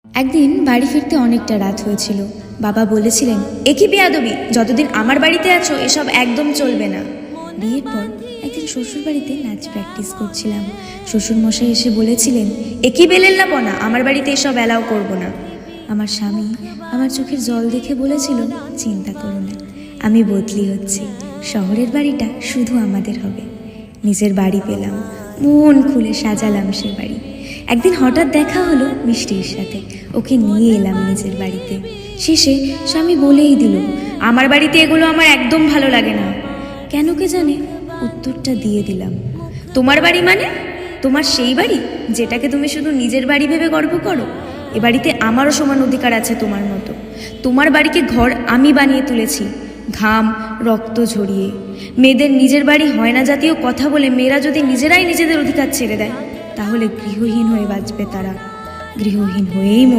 একদিন বাড়ি ফিরতে অনেকটা রাত হয়েছিল। বাবা বলেছিলেন, একই বেয়াদবি, যতদিন আমার বাড়িতে আছো এসব একদম চলবে না। বিয়ের পর একদিন শ্বশুর বাড়িতে নাচ প্র্যাকটিস করছিলাম। শ্বশুরমশাই এসে বলেছিলেন, একই বেলেল্লাপনা, আমার বাড়িতে এসব অ্যালাউ করবো না। আমার স্বামী আমার চোখের জল দেখে বলেছিল, চিন্তা করো না, আমি বদলি হচ্ছি, শহরের বাড়িটা শুধু আমাদের হবে। নিজের বাড়ি পেলাম, মন খুলে সাজালাম সে বাড়ি। একদিন হঠাৎ দেখা হলো মিষ্টির সাথে, ওকে নিয়ে এলাম নিজের বাড়িতে। শেষে স্বামী বলেই দিল, আমার বাড়িতে এগুলো আমার একদম ভালো লাগে না। কেন কে জানে উত্তরটা দিয়ে দিলাম, তোমার বাড়ি মানে? তোমার সেই বাড়ি যেটাকে তুমি শুধু নিজের বাড়ি ভেবে গর্ব করো? এ বাড়িতে আমারও সমান অধিকার আছে তোমার মতো। তোমার বাড়িকে ঘর আমি বানিয়ে তুলেছি, ঘাম রক্ত ঝরিয়ে। মেয়েদের নিজের বাড়ি হয় না জাতীয় কথা বলে মেয়েরা যদি নিজেরাই নিজেদের অধিকার ছেড়ে দেয়, তাহলে গৃহহীন হয়ে বাঁচবে তারা, গৃহহীন হয়েই